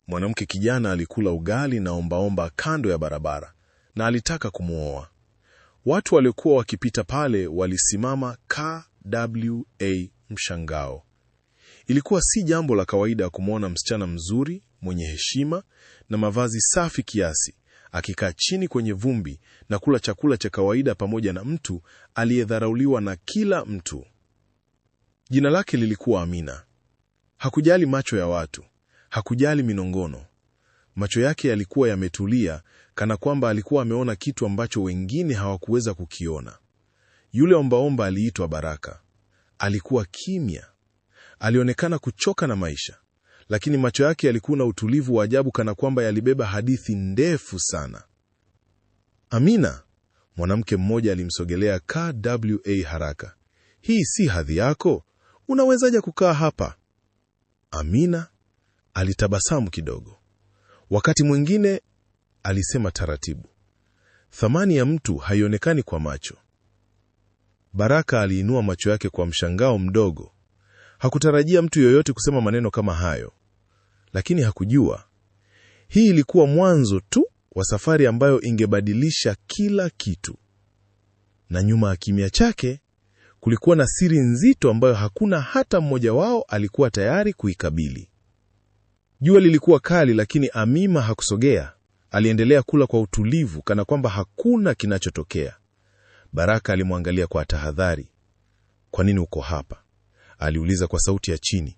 Mwanamke kijana alikula ugali na ombaomba kando ya barabara na alitaka kumuoa. Watu waliokuwa wakipita pale walisimama KWA mshangao. Ilikuwa si jambo la kawaida kumwona msichana mzuri, mwenye heshima na mavazi safi kiasi, akikaa chini kwenye vumbi na kula chakula cha kawaida pamoja na mtu aliyedharauliwa na kila mtu. Jina lake lilikuwa Amina. Hakujali macho ya watu, hakujali minongono. Macho yake yalikuwa yametulia kana kwamba alikuwa ameona kitu ambacho wengine hawakuweza kukiona. Yule ombaomba aliitwa Baraka. Alikuwa kimya. Alionekana kuchoka na maisha, lakini macho yake yalikuwa na utulivu wa ajabu kana kwamba yalibeba hadithi ndefu sana. Amina, mwanamke mmoja alimsogelea KWA haraka. Hii si hadhi yako, unawezaje kukaa hapa? Amina alitabasamu kidogo. Wakati mwingine alisema taratibu, thamani ya mtu haionekani kwa macho. Baraka aliinua macho yake kwa mshangao mdogo. Hakutarajia mtu yoyote kusema maneno kama hayo, lakini hakujua hii ilikuwa mwanzo tu wa safari ambayo ingebadilisha kila kitu. Na nyuma ya kimya chake kulikuwa na siri nzito ambayo hakuna hata mmoja wao alikuwa tayari kuikabili. Jua lilikuwa kali, lakini Amina hakusogea. Aliendelea kula kwa utulivu kana kwamba hakuna kinachotokea. Baraka alimwangalia kwa tahadhari. Kwa nini uko hapa? Aliuliza kwa sauti ya chini.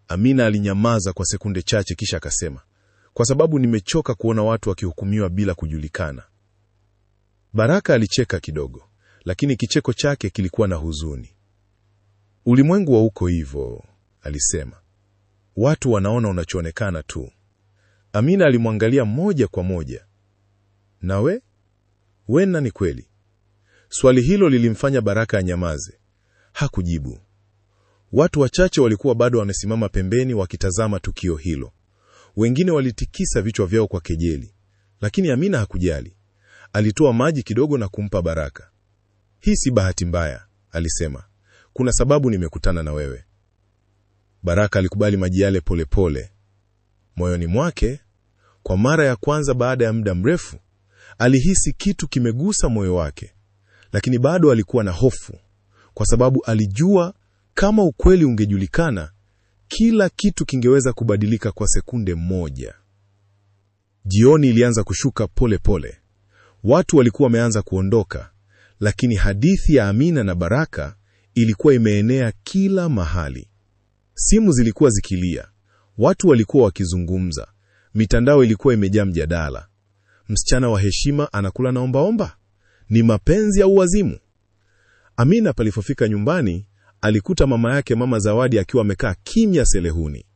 Amina alinyamaza kwa sekunde chache kisha akasema, kwa sababu nimechoka kuona watu wakihukumiwa bila kujulikana. Baraka alicheka kidogo, lakini kicheko chake kilikuwa na huzuni. Ulimwengu wa uko hivyo, alisema. Watu wanaona unachoonekana tu. Amina alimwangalia moja kwa moja. Nawe? We nani kweli? Swali hilo lilimfanya Baraka anyamaze. Hakujibu. Watu wachache walikuwa bado wamesimama pembeni wakitazama tukio hilo. Wengine walitikisa vichwa vyao kwa kejeli, lakini Amina hakujali. Alitoa maji kidogo na kumpa Baraka. Hii si bahati mbaya, alisema. Kuna sababu nimekutana na wewe. Baraka alikubali maji yale polepole. Moyoni mwake, kwa mara ya kwanza baada ya muda mrefu, alihisi kitu kimegusa moyo wake. Lakini bado alikuwa na hofu, kwa sababu alijua kama ukweli ungejulikana, kila kitu kingeweza kubadilika kwa sekunde moja. Jioni ilianza kushuka pole pole. Watu walikuwa wameanza kuondoka, lakini hadithi ya Amina na Baraka ilikuwa imeenea kila mahali. Simu zilikuwa zikilia, watu walikuwa wakizungumza, mitandao ilikuwa imejaa mjadala. Msichana wa heshima anakula na ombaomba? Ni mapenzi au wazimu? Amina palipofika nyumbani, alikuta mama yake, Mama Zawadi, akiwa amekaa kimya selehuni.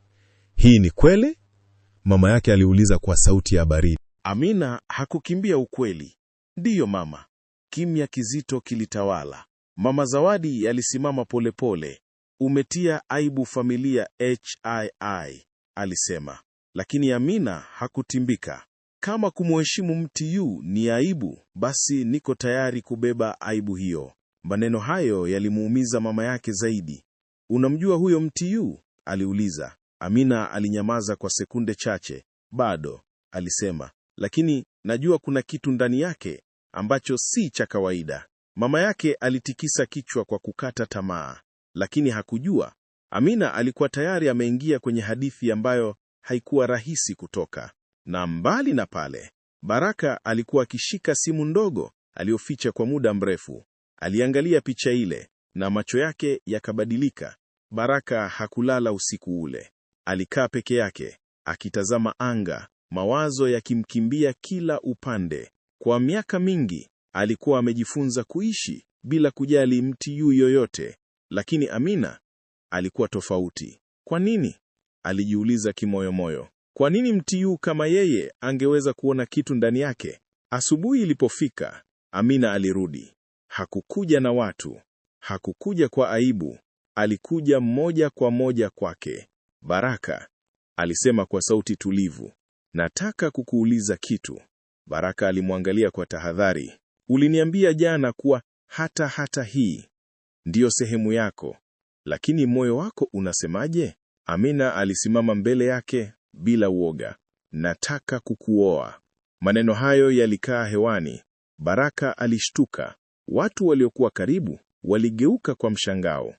Hii ni kweli? Mama yake aliuliza kwa sauti ya baridi. Amina hakukimbia ukweli. Ndiyo mama. Kimya kizito kilitawala. Mama Zawadi alisimama polepole. Umetia aibu familia HII, alisema. Lakini Amina hakutimbika. Kama kumheshimu MTU ni aibu, basi niko tayari kubeba aibu hiyo. Maneno hayo yalimuumiza mama yake zaidi. Unamjua huyo MTU? Aliuliza. Amina alinyamaza kwa sekunde chache. Bado, alisema. Lakini najua kuna kitu ndani yake ambacho si cha kawaida. Mama yake alitikisa kichwa kwa kukata tamaa. Lakini hakujua Amina alikuwa tayari ameingia kwenye hadithi ambayo haikuwa rahisi kutoka. Na mbali na pale, Baraka alikuwa akishika simu ndogo aliyoficha kwa muda mrefu. Aliangalia picha ile na macho yake yakabadilika. Baraka hakulala usiku ule. Alikaa peke yake, akitazama anga, mawazo yakimkimbia kila upande. Kwa miaka mingi, alikuwa amejifunza kuishi bila kujali MTU yoyote. Lakini Amina alikuwa tofauti. Kwa nini? Alijiuliza kimoyomoyo. Kwa nini MTU kama yeye angeweza kuona kitu ndani yake? Asubuhi ilipofika, Amina alirudi. Hakukuja na watu. Hakukuja kwa aibu. Alikuja moja kwa moja kwake. Baraka, alisema kwa sauti tulivu. Nataka kukuuliza kitu. Baraka alimwangalia kwa tahadhari. Uliniambia jana kuwa hata hii ndiyo sehemu yako. Lakini moyo wako unasemaje? Amina alisimama mbele yake bila uoga, nataka kukuoa. Maneno hayo yalikaa hewani. Baraka alishtuka. Watu waliokuwa karibu waligeuka kwa mshangao.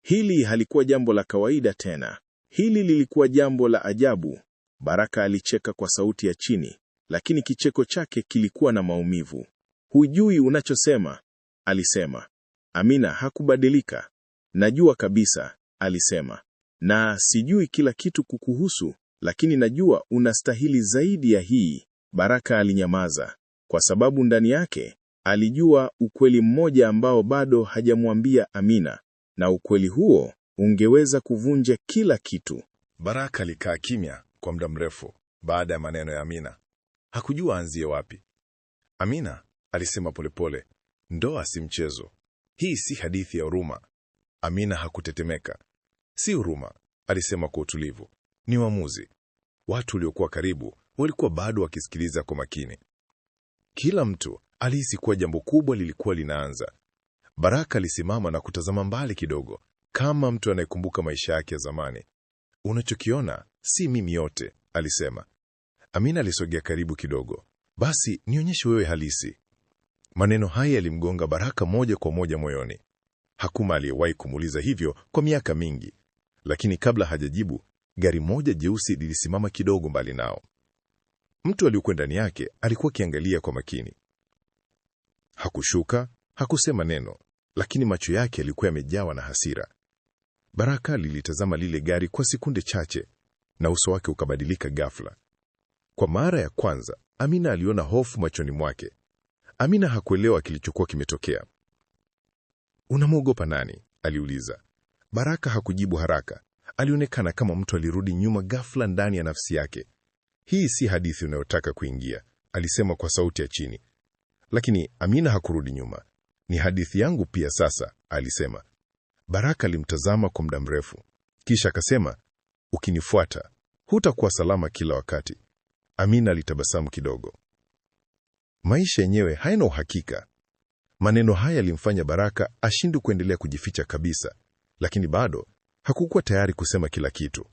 Hili halikuwa jambo la kawaida tena. Hili lilikuwa jambo la ajabu. Baraka alicheka kwa sauti ya chini, lakini kicheko chake kilikuwa na maumivu. Hujui unachosema, alisema. Amina hakubadilika. Najua kabisa, alisema. Na sijui kila kitu kukuhusu, lakini najua unastahili zaidi ya hii. Baraka alinyamaza, kwa sababu ndani yake alijua ukweli mmoja ambao bado hajamwambia Amina, na ukweli huo ungeweza kuvunja kila kitu. Baraka alikaa kimya kwa muda mrefu baada ya maneno ya Amina. Hakujua anzie wapi. Amina alisema polepole, ndoa si mchezo. Hii si hadithi ya huruma. Amina hakutetemeka. Si huruma, alisema kwa utulivu. Ni uamuzi. Watu waliokuwa karibu walikuwa bado wakisikiliza kwa makini. Kila mtu alihisi kuwa jambo kubwa lilikuwa linaanza. Baraka alisimama na kutazama mbali kidogo, kama mtu anayekumbuka maisha yake ya zamani. Unachokiona si mimi yote, alisema. Amina alisogea karibu kidogo. Basi nionyeshe wewe halisi. Maneno haya yalimgonga Baraka moja kwa moja moyoni. Hakuna aliyewahi kumuuliza hivyo kwa miaka mingi. Lakini kabla hajajibu, gari moja jeusi lilisimama kidogo mbali nao. Mtu aliyokuwa ndani yake alikuwa akiangalia kwa makini. Hakushuka, hakusema neno, lakini macho yake yalikuwa yamejawa na hasira. Baraka lilitazama lile gari kwa sekunde chache, na uso wake ukabadilika ghafla. Kwa mara ya kwanza, Amina aliona hofu machoni mwake. Amina hakuelewa kilichokuwa kimetokea. Unamwogopa nani? Aliuliza. Baraka hakujibu haraka. Alionekana kama mtu alirudi nyuma ghafla ndani ya nafsi yake. Hii si hadithi unayotaka kuingia, alisema kwa sauti ya chini. Lakini Amina hakurudi nyuma. Ni hadithi yangu pia sasa, alisema. Baraka alimtazama kwa muda mrefu. Kisha akasema, ukinifuata, hutakuwa salama kila wakati. Amina alitabasamu kidogo. Maisha yenyewe haina uhakika. Maneno haya yalimfanya Baraka ashindwe kuendelea kujificha kabisa, lakini bado hakukuwa tayari kusema kila kitu.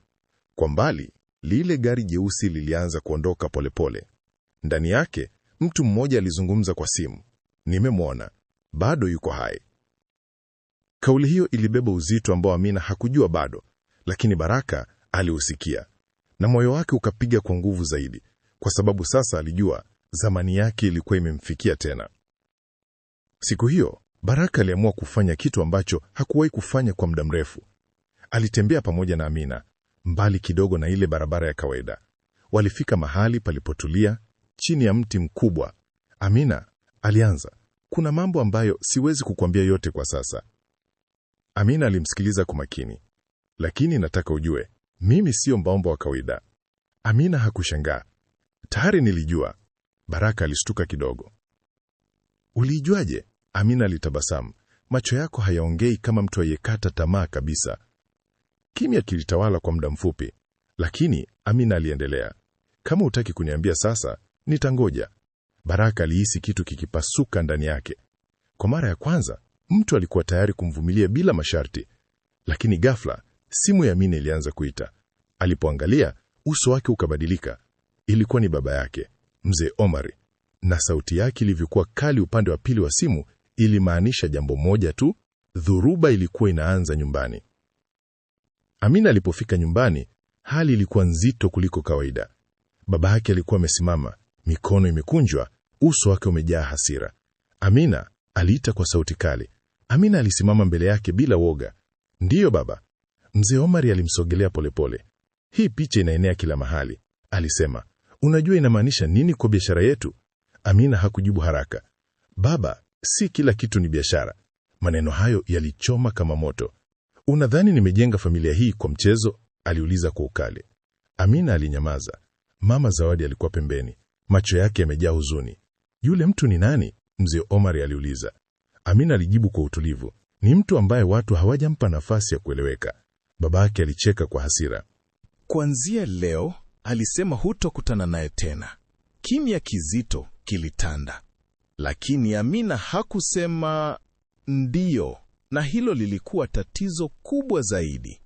Kwa mbali, lile gari jeusi lilianza kuondoka polepole. Ndani yake, mtu mmoja alizungumza kwa simu. Nimemwona, bado yuko hai. Kauli hiyo ilibeba uzito ambao Amina hakujua bado, lakini Baraka aliusikia, na moyo wake ukapiga kwa nguvu zaidi, kwa sababu sasa alijua zamani yake ilikuwa imemfikia tena. Siku hiyo, Baraka aliamua kufanya kitu ambacho hakuwahi kufanya kwa muda mrefu. Alitembea pamoja na Amina, mbali kidogo na ile barabara ya kawaida. Walifika mahali palipotulia, chini ya mti mkubwa. Amina alianza, kuna mambo ambayo siwezi kukuambia yote kwa sasa. Amina alimsikiliza kwa makini. Lakini nataka ujue, mimi sio mbaomba wa kawaida. Amina hakushangaa. Tayari nilijua. Baraka alishtuka kidogo. Ulijuaje? Amina alitabasamu. Macho yako hayaongei kama mtu aliyekata tamaa kabisa. Kimya kilitawala kwa muda mfupi, lakini Amina aliendelea. Kama hutaki kuniambia sasa, nitangoja. Baraka alihisi kitu kikipasuka ndani yake. Kwa mara ya kwanza, mtu alikuwa tayari kumvumilia bila masharti. Lakini ghafla, simu ya Amina ilianza kuita. Alipoangalia, uso wake ukabadilika. Ilikuwa ni baba yake, Mzee Omari. Na sauti yake ilivyokuwa kali upande wa pili wa simu, ilimaanisha jambo moja tu, dhuruba ilikuwa inaanza nyumbani. Amina alipofika nyumbani, hali ilikuwa nzito kuliko kawaida. Baba yake alikuwa amesimama, mikono imekunjwa, uso wake umejaa hasira. Amina aliita kwa sauti kali. Amina alisimama mbele yake bila woga. Ndiyo baba. Mzee Omari alimsogelea polepole. Hii picha inaenea kila mahali, alisema. Unajua inamaanisha nini kwa biashara yetu? Amina hakujibu haraka. Baba, si kila kitu ni biashara. Maneno hayo yalichoma kama moto. Unadhani nimejenga familia hii kwa mchezo? Aliuliza kwa ukali. Amina alinyamaza. Mama Zawadi alikuwa pembeni, macho yake yamejaa huzuni. Yule mtu ni nani? Mzee Omari aliuliza. Amina alijibu kwa utulivu. Ni mtu ambaye watu hawajampa nafasi ya kueleweka. Baba yake alicheka kwa hasira. Kuanzia leo, alisema hutokutana naye tena. Kimya kizito kilitanda. Lakini Amina hakusema ndiyo, na hilo lilikuwa tatizo kubwa zaidi.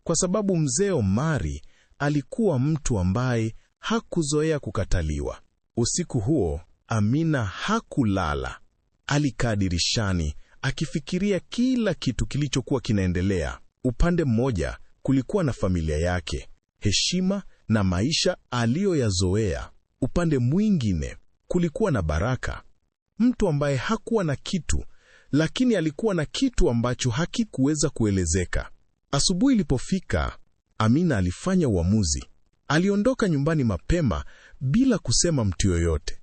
Kwa sababu Mzee Omari alikuwa mtu ambaye hakuzoea kukataliwa. Usiku huo, Amina hakulala. Alikaa dirishani akifikiria kila kitu kilichokuwa kinaendelea. Upande mmoja kulikuwa na familia yake, heshima na maisha aliyoyazoea. Upande mwingine kulikuwa na Baraka, mtu ambaye hakuwa na kitu, lakini alikuwa na kitu ambacho hakikuweza kuelezeka. Asubuhi ilipofika, Amina alifanya uamuzi. Aliondoka nyumbani mapema bila kusema mtu yoyote.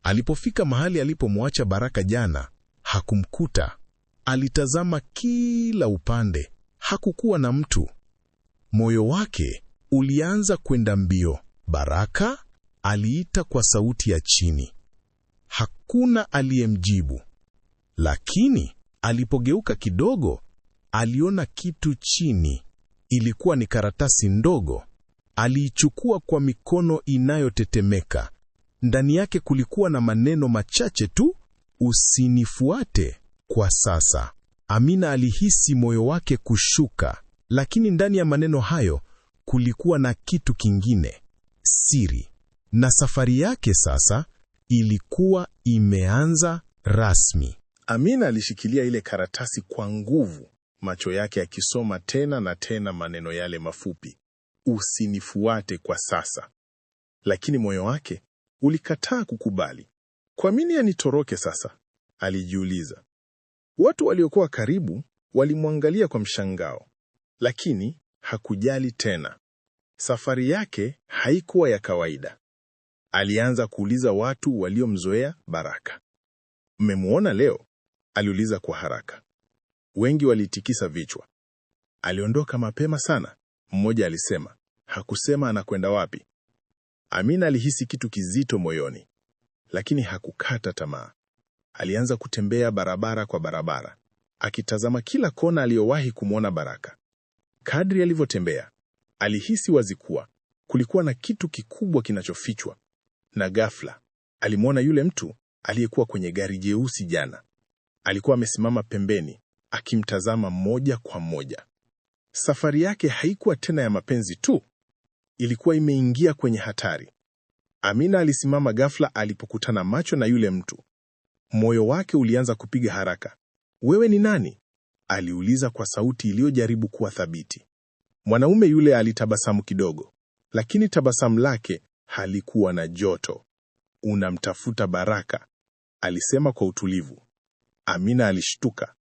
Alipofika mahali alipomwacha Baraka jana, hakumkuta. Alitazama kila upande, hakukuwa na mtu. Moyo wake ulianza kwenda mbio. Baraka aliita kwa sauti ya chini. Hakuna aliyemjibu. Lakini alipogeuka kidogo, aliona kitu chini. Ilikuwa ni karatasi ndogo. Aliichukua kwa mikono inayotetemeka. Ndani yake kulikuwa na maneno machache tu: usinifuate kwa sasa. Amina alihisi moyo wake kushuka, lakini ndani ya maneno hayo kulikuwa na kitu kingine, siri. Na safari yake sasa ilikuwa imeanza rasmi. Amina alishikilia ile karatasi kwa nguvu, macho yake yakisoma tena na tena maneno yale mafupi, usinifuate kwa sasa. Lakini moyo wake ulikataa kukubali. Kwa nini anitoroke sasa? Alijiuliza. Watu waliokuwa karibu walimwangalia kwa mshangao, lakini hakujali tena. Safari yake haikuwa ya kawaida. Alianza kuuliza watu waliomzoea Baraka. Mmemuona leo? Aliuliza kwa haraka. Wengi walitikisa vichwa. Aliondoka mapema sana, mmoja alisema. Hakusema anakwenda wapi. Amina alihisi kitu kizito moyoni, lakini hakukata tamaa. Alianza kutembea barabara kwa barabara, akitazama kila kona aliyowahi kumwona Baraka. Kadri alivyotembea, alihisi wazi kuwa kulikuwa na kitu kikubwa kinachofichwa. Na ghafla, alimwona yule mtu aliyekuwa kwenye gari jeusi jana. Alikuwa amesimama pembeni, akimtazama moja kwa moja. Safari yake haikuwa tena ya mapenzi tu, ilikuwa imeingia kwenye hatari. Amina alisimama ghafla alipokutana macho na yule mtu. Moyo wake ulianza kupiga haraka. Wewe ni nani? Aliuliza kwa sauti iliyojaribu kuwa thabiti. Mwanaume yule alitabasamu kidogo, lakini tabasamu lake halikuwa na joto. Unamtafuta Baraka, alisema kwa utulivu. Amina alishtuka.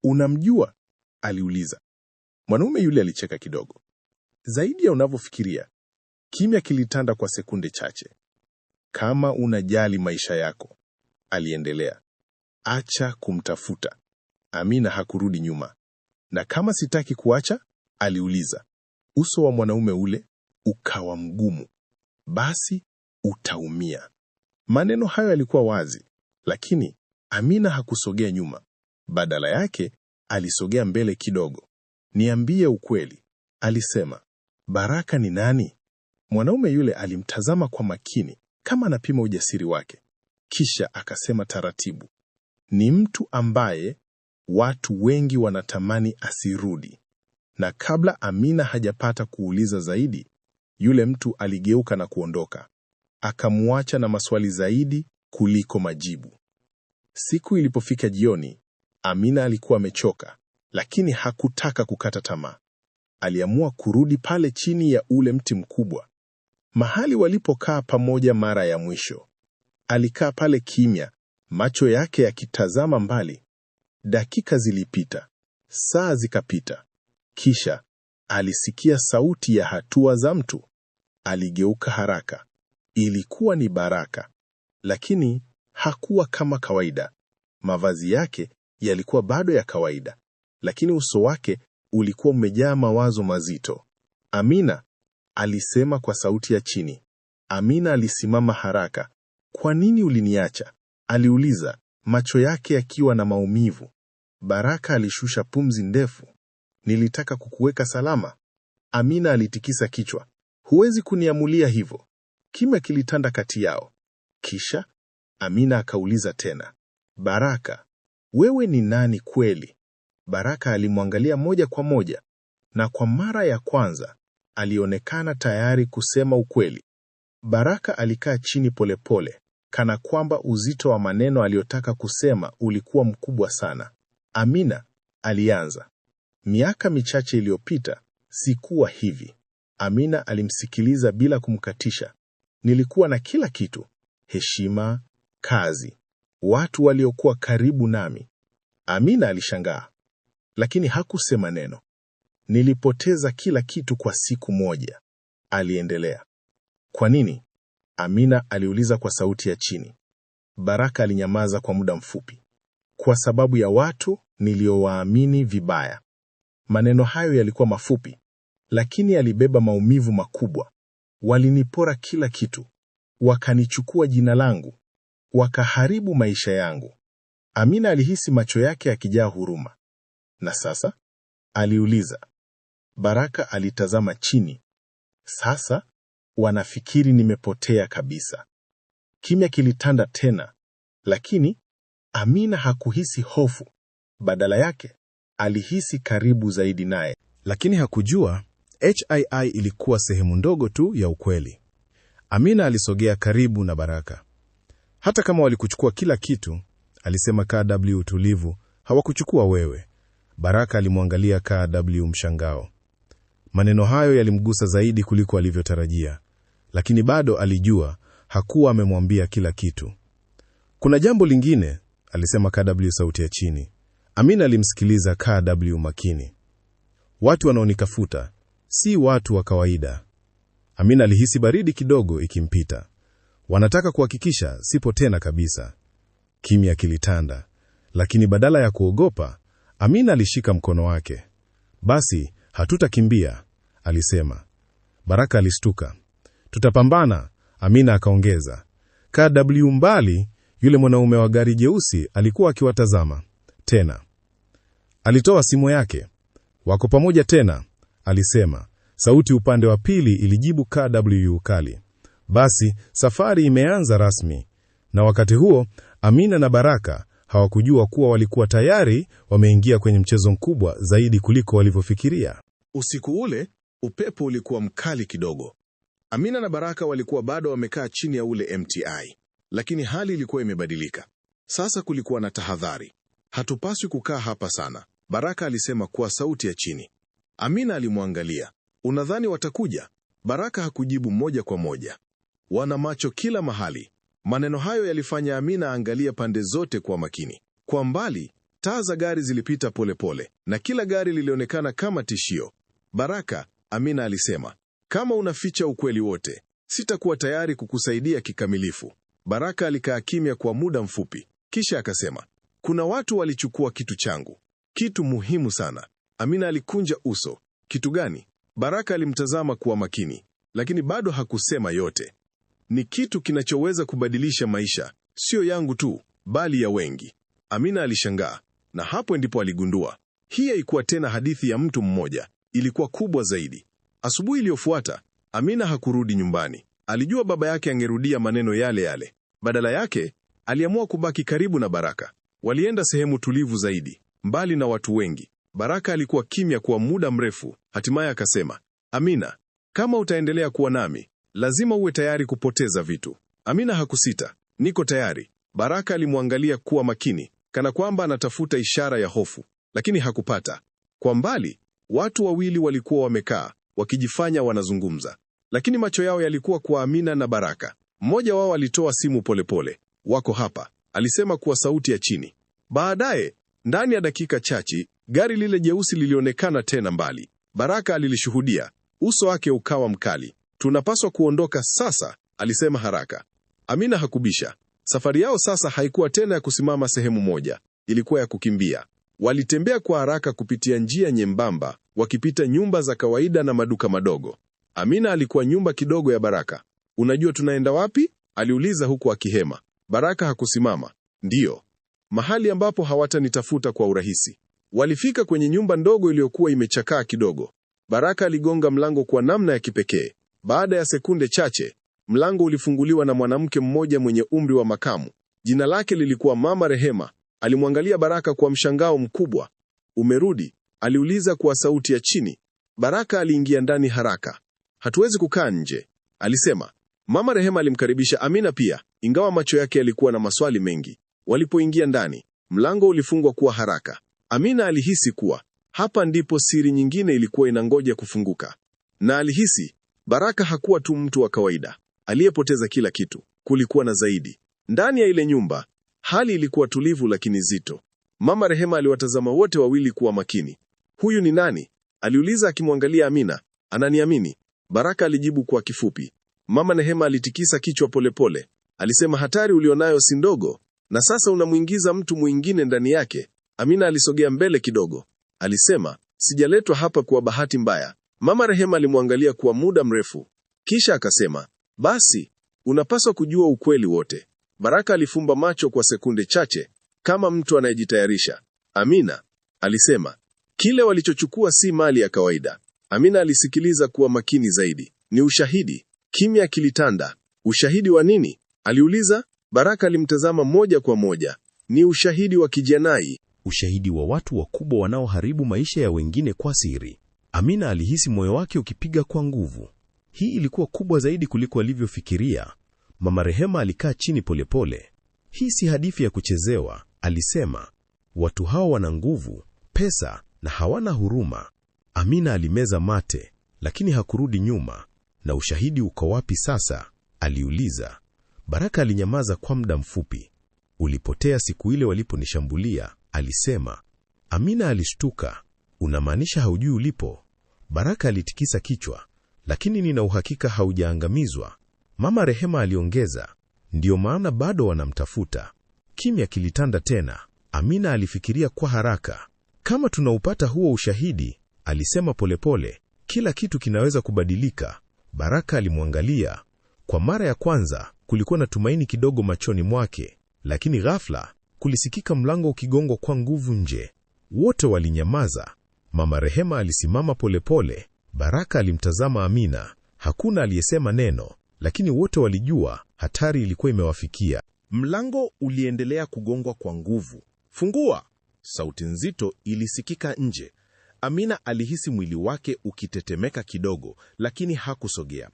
Unamjua? Aliuliza. Mwanaume yule alicheka kidogo. Zaidi ya unavyofikiria. Kimya kilitanda kwa sekunde chache. Kama unajali maisha yako, aliendelea, acha kumtafuta. Amina hakurudi nyuma. Na kama sitaki kuacha? Aliuliza. Uso wa mwanaume ule ukawa mgumu. Basi utaumia. Maneno hayo yalikuwa wazi, lakini Amina hakusogea nyuma. Badala yake, alisogea mbele kidogo. Niambie ukweli, alisema. Baraka ni nani? Mwanaume yule alimtazama kwa makini, kama anapima ujasiri wake. Kisha akasema taratibu. Ni mtu ambaye watu wengi wanatamani asirudi. Na kabla Amina hajapata kuuliza zaidi, yule mtu aligeuka na kuondoka. Akamwacha na maswali zaidi kuliko majibu. Siku ilipofika jioni, Amina alikuwa amechoka, lakini hakutaka kukata tamaa. Aliamua kurudi pale chini ya ule mti mkubwa, mahali walipokaa pamoja mara ya mwisho. Alikaa pale kimya, macho yake yakitazama mbali. Dakika zilipita, saa zikapita. Kisha alisikia sauti ya hatua za mtu. Aligeuka haraka. Ilikuwa ni Baraka, lakini hakuwa kama kawaida. Mavazi yake yalikuwa bado ya kawaida, lakini uso wake ulikuwa umejaa mawazo mazito. Amina, alisema kwa sauti ya chini. Amina alisimama haraka. Kwa nini uliniacha? Aliuliza, macho yake yakiwa na maumivu. Baraka alishusha pumzi ndefu. Nilitaka kukuweka salama. Amina alitikisa kichwa. Huwezi kuniamulia hivyo. Kimya kilitanda kati yao. Kisha Amina akauliza tena, Baraka, wewe ni nani kweli? Baraka alimwangalia moja kwa moja, na kwa mara ya kwanza alionekana tayari kusema ukweli. Baraka alikaa chini polepole, kana kwamba uzito wa maneno aliyotaka kusema ulikuwa mkubwa sana. Amina, alianza. Miaka michache iliyopita, sikuwa hivi. Amina alimsikiliza bila kumkatisha. Nilikuwa na kila kitu: heshima, kazi, watu waliokuwa karibu nami. Amina alishangaa, lakini hakusema neno. Nilipoteza kila kitu kwa siku moja, aliendelea. Kwa nini? Amina aliuliza kwa sauti ya chini. Baraka alinyamaza kwa muda mfupi. Kwa sababu ya watu niliowaamini vibaya. Maneno hayo yalikuwa mafupi, lakini yalibeba maumivu makubwa. Walinipora kila kitu, wakanichukua jina langu, wakaharibu maisha yangu. Amina alihisi macho yake yakijaa huruma. Na sasa? Aliuliza. Baraka alitazama chini. Sasa wanafikiri nimepotea kabisa. Kimya kilitanda tena, lakini Amina hakuhisi hofu. Badala yake, alihisi karibu zaidi naye. Lakini hakujua HII ilikuwa sehemu ndogo tu ya ukweli. Amina alisogea karibu na Baraka. Hata kama walikuchukua kila kitu, alisema KW utulivu, hawakuchukua wewe. Baraka alimwangalia KW mshangao. Maneno hayo yalimgusa zaidi kuliko alivyotarajia, lakini bado alijua hakuwa amemwambia kila kitu. Kuna jambo lingine, alisema KW sauti ya chini. Amina alimsikiliza KW makini. Watu wanaonikafuta si watu wa kawaida. Amina alihisi baridi kidogo ikimpita. Wanataka kuhakikisha sipo tena kabisa. Kimya kilitanda, lakini badala ya kuogopa, Amina alishika mkono wake. Basi, hatutakimbia, alisema. Baraka alistuka. Tutapambana, Amina akaongeza. KW mbali, yule mwanaume wa gari jeusi alikuwa akiwatazama. Tena. Alitoa simu yake. Wako pamoja tena, alisema. Sauti upande wa pili ilijibu KW kali. Basi, safari imeanza rasmi. Na wakati huo, Amina na Baraka hawakujua kuwa walikuwa tayari wameingia kwenye mchezo mkubwa zaidi kuliko walivyofikiria. Usiku ule, upepo ulikuwa mkali kidogo. Amina na Baraka walikuwa bado wamekaa chini ya ule MTI, lakini hali ilikuwa imebadilika. Sasa kulikuwa na tahadhari. Hatupaswi kukaa hapa sana, Baraka alisema kwa sauti ya chini. Amina alimwangalia. Unadhani watakuja? Baraka hakujibu moja kwa moja. Wana macho kila mahali. Maneno hayo yalifanya Amina angalia pande zote kwa makini. Kwa mbali, taa za gari zilipita polepole, na kila gari lilionekana kama tishio. Baraka, Amina alisema, kama unaficha ukweli wote, sitakuwa tayari kukusaidia kikamilifu. Baraka alikaa kimya kwa muda mfupi, kisha akasema, kuna watu walichukua kitu changu. Kitu muhimu sana. Amina alikunja uso. Kitu gani? Baraka alimtazama kwa makini, lakini bado hakusema yote. Ni kitu kinachoweza kubadilisha maisha, sio yangu tu, bali ya wengi. Amina alishangaa, na hapo ndipo aligundua. Hii haikuwa tena hadithi ya mtu mmoja, ilikuwa kubwa zaidi. Asubuhi iliyofuata, Amina hakurudi nyumbani. Alijua baba yake angerudia maneno yale yale. Badala yake, aliamua kubaki karibu na Baraka. Walienda sehemu tulivu zaidi, mbali na watu wengi. Baraka alikuwa kimya kwa muda mrefu, hatimaye akasema, Amina, kama utaendelea kuwa nami, lazima uwe tayari kupoteza vitu. Amina hakusita. Niko tayari. Baraka alimwangalia kuwa makini, kana kwamba anatafuta ishara ya hofu, lakini hakupata. Kwa mbali, watu wawili walikuwa wamekaa, wakijifanya wanazungumza, lakini macho yao yalikuwa kwa Amina na Baraka. Mmoja wao alitoa simu polepole. Wako hapa, alisema kwa sauti ya chini. Baadaye, ndani ya dakika chache, gari lile jeusi lilionekana tena mbali. Baraka alilishuhudia. Uso wake ukawa mkali. Tunapaswa kuondoka sasa, alisema haraka. Amina hakubisha. Safari yao sasa haikuwa tena ya kusimama sehemu moja, ilikuwa ya kukimbia. Walitembea kwa haraka kupitia njia nyembamba, wakipita nyumba za kawaida na maduka madogo. Amina alikuwa nyumba kidogo ya Baraka. Unajua tunaenda wapi? Aliuliza huku akihema. Baraka hakusimama. Ndiyo, mahali ambapo hawatanitafuta kwa urahisi. Walifika kwenye nyumba ndogo iliyokuwa imechakaa kidogo. Baraka aligonga mlango kwa namna ya kipekee. Baada ya sekunde chache, mlango ulifunguliwa na mwanamke mmoja mwenye umri wa makamu. Jina lake lilikuwa Mama Rehema. Alimwangalia Baraka kwa mshangao mkubwa. Umerudi? Aliuliza kwa sauti ya chini. Baraka aliingia ndani haraka. hatuwezi kukaa nje, alisema. Mama Rehema alimkaribisha Amina pia, ingawa macho yake yalikuwa na maswali mengi. Walipoingia ndani, mlango ulifungwa kwa haraka. Amina alihisi kuwa hapa ndipo siri nyingine ilikuwa inangoja kufunguka. Na alihisi Baraka hakuwa tu mtu wa kawaida aliyepoteza kila kitu. Kulikuwa na zaidi. Ndani ya ile nyumba, hali ilikuwa tulivu lakini zito. Mama Rehema aliwatazama wote wawili kuwa makini. Huyu ni nani? Aliuliza akimwangalia Amina. Ananiamini, Baraka alijibu kwa kifupi. Mama Rehema alitikisa kichwa polepole. Alisema, hatari ulionayo si ndogo, na sasa unamuingiza mtu mwingine ndani yake. Amina alisogea mbele kidogo. Alisema, sijaletwa hapa kwa bahati mbaya. Mama Rehema alimwangalia kwa muda mrefu. Kisha akasema, basi, unapaswa kujua ukweli wote. Baraka alifumba macho kwa sekunde chache, kama mtu anayejitayarisha. Amina, alisema, kile walichochukua si mali ya kawaida. Amina alisikiliza kuwa makini zaidi. Ni ushahidi. Kimya kilitanda. Ushahidi wa nini? Aliuliza. Baraka alimtazama moja kwa moja. Ni ushahidi wa kijinai. Ushahidi wa watu wakubwa wanaoharibu maisha ya wengine kwa siri. Amina alihisi moyo wake ukipiga kwa nguvu. Hii ilikuwa kubwa zaidi kuliko alivyofikiria. Mama Rehema alikaa chini polepole. Hii si hadithi ya kuchezewa, alisema. Watu hao wana nguvu, pesa na hawana huruma. Amina alimeza mate, lakini hakurudi nyuma. Na ushahidi uko wapi sasa? Aliuliza. Baraka alinyamaza kwa muda mfupi. Ulipotea siku ile waliponishambulia, alisema. Amina alishtuka. Unamaanisha haujui ulipo? Baraka alitikisa kichwa. Lakini nina uhakika haujaangamizwa. Mama Rehema aliongeza. Ndio maana bado wanamtafuta. Kimya kilitanda tena. Amina alifikiria kwa haraka. Kama tunaupata huo ushahidi, alisema polepole, kila kitu kinaweza kubadilika. Baraka alimwangalia. Kwa mara ya kwanza, kulikuwa na tumaini kidogo machoni mwake, lakini ghafla, kulisikika mlango ukigongwa kwa nguvu nje. Wote walinyamaza. Mama Rehema alisimama polepole. Baraka alimtazama Amina. Hakuna aliyesema neno, lakini wote walijua hatari ilikuwa imewafikia. Mlango uliendelea kugongwa kwa nguvu. Fungua! Sauti nzito ilisikika nje. Amina alihisi mwili wake ukitetemeka kidogo, lakini hakusogea.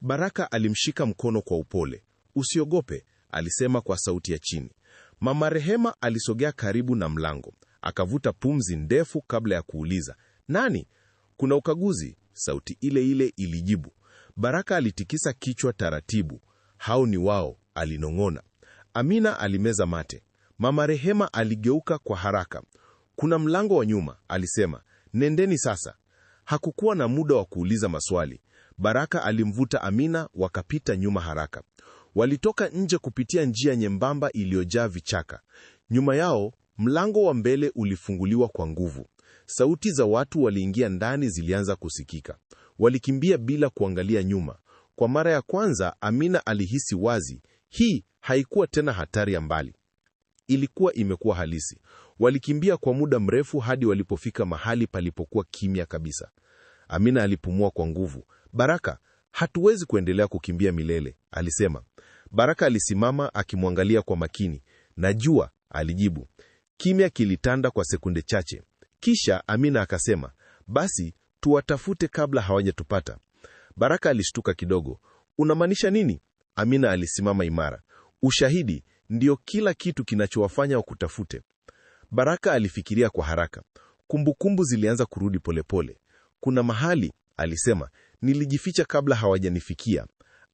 Baraka alimshika mkono kwa upole. Usiogope, alisema kwa sauti ya chini. Mama Rehema alisogea karibu na mlango. Akavuta pumzi ndefu kabla ya kuuliza, nani? Kuna ukaguzi? Sauti ile ile ilijibu. Baraka alitikisa kichwa taratibu. Hao ni wao, alinong'ona. Amina alimeza mate. Mama Rehema aligeuka kwa haraka. Kuna mlango wa nyuma, alisema. Nendeni sasa. Hakukuwa na muda wa kuuliza maswali. Baraka alimvuta Amina, wakapita nyuma haraka. Walitoka nje kupitia njia nyembamba iliyojaa vichaka. Nyuma yao, mlango wa mbele ulifunguliwa kwa nguvu. Sauti za watu waliingia ndani zilianza kusikika. Walikimbia bila kuangalia nyuma. Kwa mara ya kwanza, Amina alihisi wazi. Hii haikuwa tena hatari ya mbali. Ilikuwa imekuwa halisi. Walikimbia kwa muda mrefu hadi walipofika mahali palipokuwa kimya kabisa. Amina alipumua kwa nguvu. Baraka, hatuwezi kuendelea kukimbia milele, alisema. Baraka alisimama akimwangalia kwa makini. Najua, alijibu. Kimya kilitanda kwa sekunde chache. Kisha Amina akasema, basi tuwatafute kabla hawajatupata. Baraka alishtuka kidogo. Unamaanisha nini? Amina alisimama imara. Ushahidi ndio kila kitu kinachowafanya wakutafute. Baraka alifikiria kwa haraka. Kumbukumbu zilianza kurudi polepole. Kuna mahali, alisema, nilijificha kabla hawajanifikia.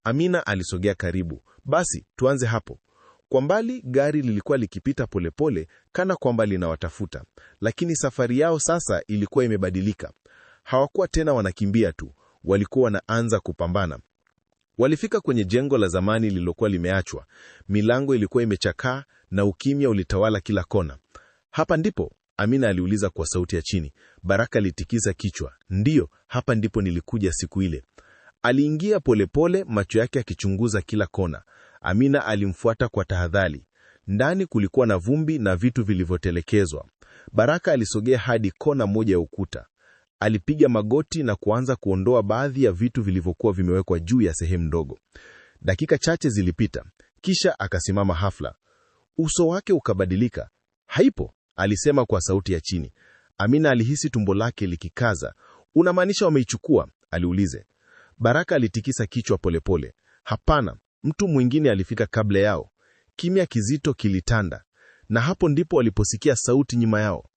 Amina alisogea karibu. Basi, tuanze hapo. Kwa mbali, gari lilikuwa likipita polepole kana kwamba linawatafuta. Lakini safari yao sasa ilikuwa imebadilika. Hawakuwa tena wanakimbia tu, walikuwa wanaanza kupambana. Walifika kwenye jengo la zamani lililokuwa limeachwa. Milango ilikuwa imechakaa na ukimya ulitawala kila kona. Hapa ndipo? Amina aliuliza kwa sauti ya chini. Baraka alitikisa kichwa. Ndiyo, hapa ndipo nilikuja siku ile. Aliingia polepole, macho yake akichunguza kila kona. Amina alimfuata kwa tahadhari. Ndani kulikuwa na vumbi na vitu vilivyotelekezwa. Baraka alisogea hadi kona moja ya ukuta. Alipiga magoti na kuanza kuondoa baadhi ya vitu vilivyokuwa vimewekwa juu ya sehemu ndogo. Dakika chache zilipita, kisha akasimama hafla. Uso wake ukabadilika. Haipo, alisema kwa sauti ya chini. Amina alihisi tumbo lake likikaza. Unamaanisha wameichukua? Aliulize. Baraka alitikisa kichwa polepole. Hapana, mtu mwingine alifika kabla yao. Kimya kizito kilitanda, na hapo ndipo waliposikia sauti nyuma yao.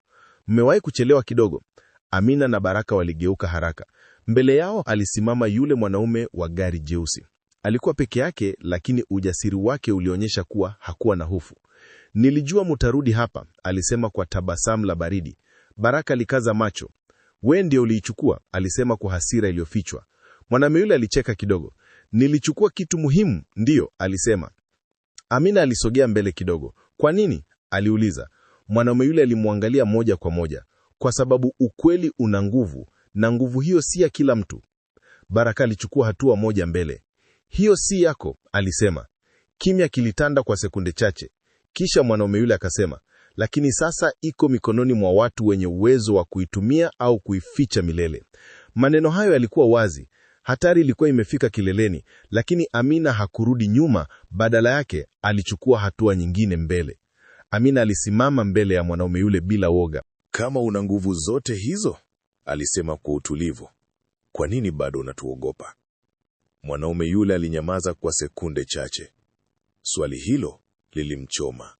Mmewahi kuchelewa kidogo. Amina na Baraka waligeuka haraka. Mbele yao alisimama yule mwanaume wa gari jeusi. Alikuwa peke yake, lakini ujasiri wake ulionyesha kuwa hakuwa na hofu. Nilijua mutarudi hapa, alisema kwa tabasamu la baridi. Baraka alikaza macho. We ndio uliichukua, alisema kwa hasira iliyofichwa. Mwanamume yule alicheka kidogo. Nilichukua kitu muhimu, ndiyo, alisema. Amina alisogea mbele kidogo. Kwa nini? Aliuliza. Mwanamume yule alimwangalia moja kwa moja. Kwa sababu ukweli una nguvu, na nguvu hiyo si ya kila mtu. Baraka alichukua hatua moja mbele. Hiyo si yako, alisema. Kimya kilitanda kwa sekunde chache. Kisha mwanamume yule akasema, lakini sasa iko mikononi mwa watu wenye uwezo wa kuitumia au kuificha milele. Maneno hayo yalikuwa wazi. Hatari ilikuwa imefika kileleni, lakini Amina hakurudi nyuma. Badala yake, alichukua hatua nyingine mbele. Amina alisimama mbele ya mwanaume yule bila woga. Kama una nguvu zote hizo, alisema kwa utulivu, kwa nini bado unatuogopa? Mwanaume yule alinyamaza kwa sekunde chache. Swali hilo lilimchoma.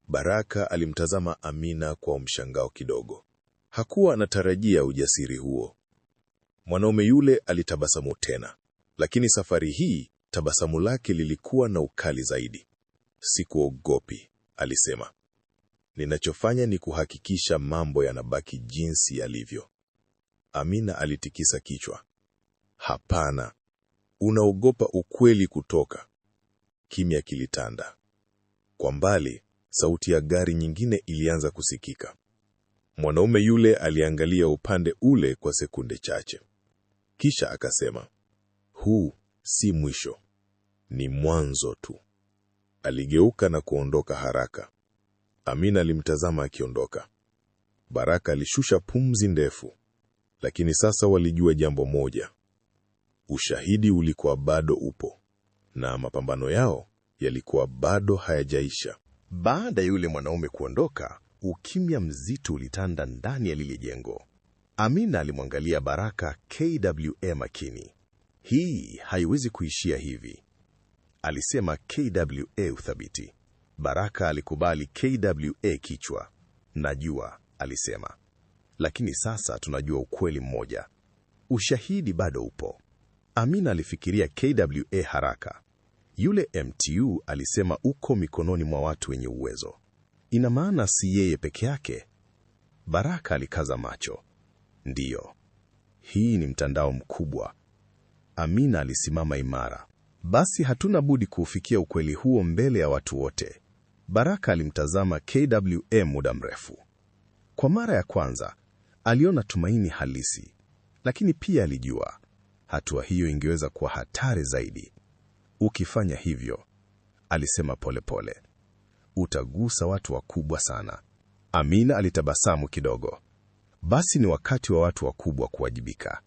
Baraka alimtazama Amina kwa mshangao kidogo. Hakuwa anatarajia ujasiri huo. Mwanaume yule alitabasamu tena, lakini safari hii tabasamu lake lilikuwa na ukali zaidi. Sikuogopi, alisema. Ninachofanya ni kuhakikisha mambo yanabaki jinsi yalivyo. Amina alitikisa kichwa. Hapana, unaogopa ukweli kutoka. Kimya kilitanda. Kwa mbali, sauti ya gari nyingine ilianza kusikika. Mwanaume yule aliangalia upande ule kwa sekunde chache. Kisha akasema, huu si mwisho, ni mwanzo tu. Aligeuka na kuondoka haraka. Amina alimtazama akiondoka. Baraka alishusha pumzi ndefu. Lakini sasa walijua jambo moja. Ushahidi ulikuwa bado upo, na mapambano yao yalikuwa bado hayajaisha. Baada ya yule mwanaume kuondoka, ukimya mzito ulitanda ndani ya lile jengo. Amina alimwangalia Baraka KWA makini. Hii haiwezi kuishia hivi, alisema KWA uthabiti. Baraka alikubali KWA kichwa. Najua, alisema. Lakini sasa tunajua ukweli mmoja. Ushahidi bado upo. Amina alifikiria KWA haraka. Yule MTU alisema uko mikononi mwa watu wenye uwezo. Ina maana si yeye peke yake? Baraka alikaza macho. Ndiyo. Hii ni mtandao mkubwa. Amina alisimama imara. Basi hatuna budi kuufikia ukweli huo mbele ya watu wote. Baraka alimtazama KWA muda mrefu. Kwa mara ya kwanza, aliona tumaini halisi. Lakini pia alijua, hatua hiyo ingeweza kuwa hatari zaidi. Ukifanya hivyo, alisema polepole, utagusa watu wakubwa sana. Amina alitabasamu kidogo. Basi ni wakati wa watu wakubwa kuwajibika.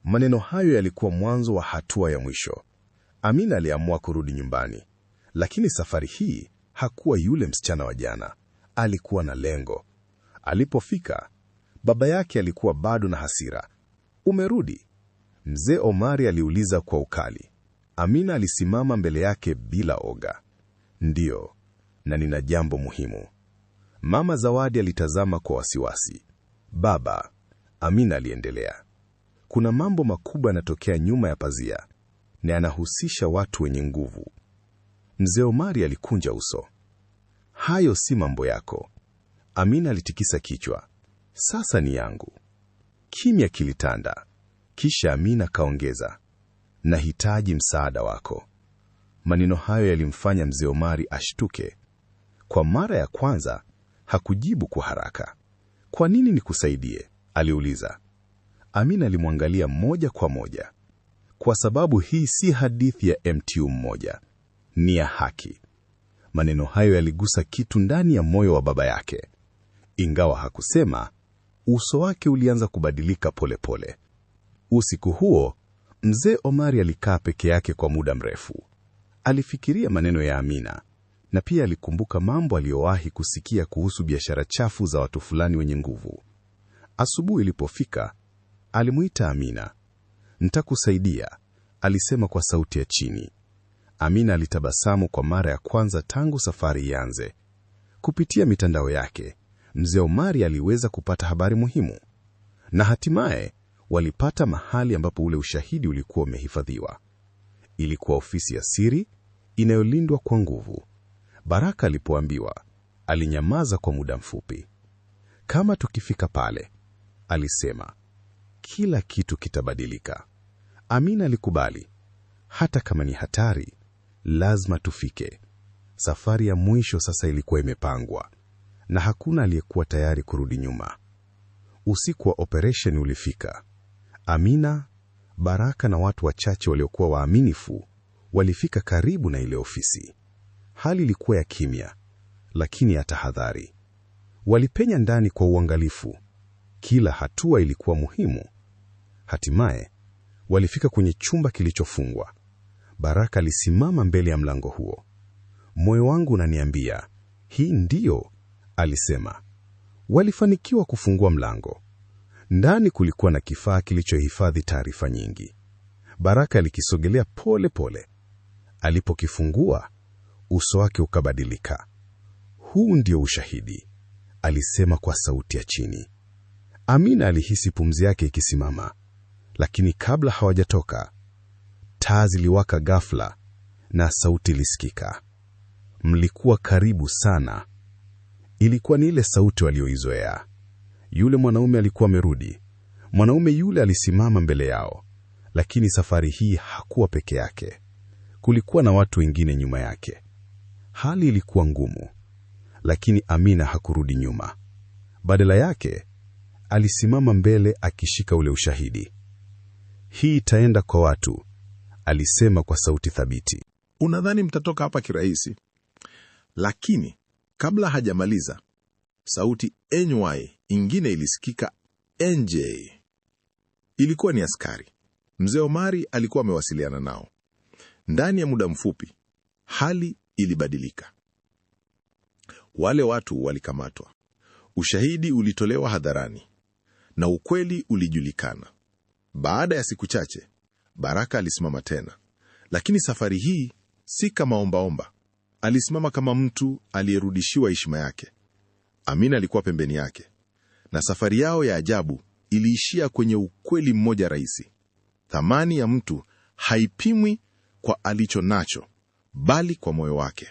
Maneno hayo yalikuwa mwanzo wa hatua ya mwisho. Amina aliamua kurudi nyumbani. Lakini safari hii hakuwa yule msichana wa jana. Alikuwa na lengo. Alipofika, baba yake alikuwa bado na hasira. Umerudi? Mzee Omari aliuliza kwa ukali. Amina alisimama mbele yake bila oga. Ndiyo, na nina jambo muhimu. Mama Zawadi alitazama kwa wasiwasi. Baba, Amina aliendelea. Kuna mambo makubwa yanatokea nyuma ya pazia, na yanahusisha watu wenye nguvu. Mzee Omari alikunja uso. Hayo si mambo yako. Amina alitikisa kichwa. Sasa ni yangu. Kimya kilitanda. Kisha Amina kaongeza, nahitaji msaada wako. Maneno hayo yalimfanya mzee Omari ashtuke. Kwa mara ya kwanza, hakujibu kwa haraka. Kwa nini nikusaidie? Aliuliza. Amina alimwangalia moja kwa moja. Kwa sababu hii si hadithi ya MTU mmoja, ni ya haki. Maneno hayo yaligusa kitu ndani ya moyo wa baba yake. Ingawa hakusema, uso wake ulianza kubadilika polepole. Usiku huo, mzee Omari alikaa peke yake kwa muda mrefu. Alifikiria maneno ya Amina, na pia alikumbuka mambo aliyowahi kusikia kuhusu biashara chafu za watu fulani wenye nguvu. Asubuhi ilipofika, alimuita Amina. Nitakusaidia, alisema kwa sauti ya chini. Amina alitabasamu kwa mara ya kwanza tangu safari ianze. Kupitia mitandao yake, Mzee Omari aliweza kupata habari muhimu. Na hatimaye walipata mahali ambapo ule ushahidi ulikuwa umehifadhiwa. Ilikuwa ofisi ya siri inayolindwa kwa nguvu. Baraka alipoambiwa, alinyamaza kwa muda mfupi. Kama tukifika pale, alisema, kila kitu kitabadilika. Amina alikubali. Hata kama ni hatari, lazima tufike. Safari ya mwisho sasa ilikuwa imepangwa, na hakuna aliyekuwa tayari kurudi nyuma. Usiku wa operation ulifika. Amina, Baraka na watu wachache waliokuwa waaminifu walifika karibu na ile ofisi. Hali ilikuwa ya kimya, lakini ya tahadhari. Walipenya ndani kwa uangalifu. Kila hatua ilikuwa muhimu. Hatimaye, walifika kwenye chumba kilichofungwa. Baraka alisimama mbele ya mlango huo. Moyo wangu unaniambia, hii ndiyo, alisema. Walifanikiwa kufungua mlango. Ndani kulikuwa na kifaa kilichohifadhi taarifa nyingi. Baraka alikisogelea pole pole. Alipokifungua, uso wake ukabadilika. Huu ndio ushahidi, alisema kwa sauti ya chini. Amina alihisi pumzi yake ikisimama. Lakini kabla hawajatoka, taa ziliwaka ghafla na sauti ilisikika. Mlikuwa karibu sana. Ilikuwa ni ile sauti walioizoea. Yule mwanaume alikuwa amerudi. Mwanaume yule alisimama mbele yao. Lakini safari hii hakuwa peke yake. Kulikuwa na watu wengine nyuma yake. Hali ilikuwa ngumu. Lakini Amina hakurudi nyuma. Badala yake, alisimama mbele akishika ule ushahidi. Hii itaenda kwa watu, alisema kwa sauti thabiti. Unadhani mtatoka hapa kirahisi? Lakini kabla hajamaliza, sauti NY ingine ilisikika, NJ. Ilikuwa ni askari. Mzee Omari alikuwa amewasiliana nao. Ndani ya muda mfupi, hali ilibadilika. Wale watu walikamatwa. Ushahidi ulitolewa hadharani. Na ukweli ulijulikana. Baada ya siku chache, Baraka alisimama tena. Lakini safari hii si kama ombaomba. Alisimama kama mtu aliyerudishiwa heshima yake. Amina alikuwa pembeni yake. Na safari yao ya ajabu iliishia kwenye ukweli mmoja rahisi. Thamani ya mtu haipimwi kwa alicho nacho, bali kwa moyo wake.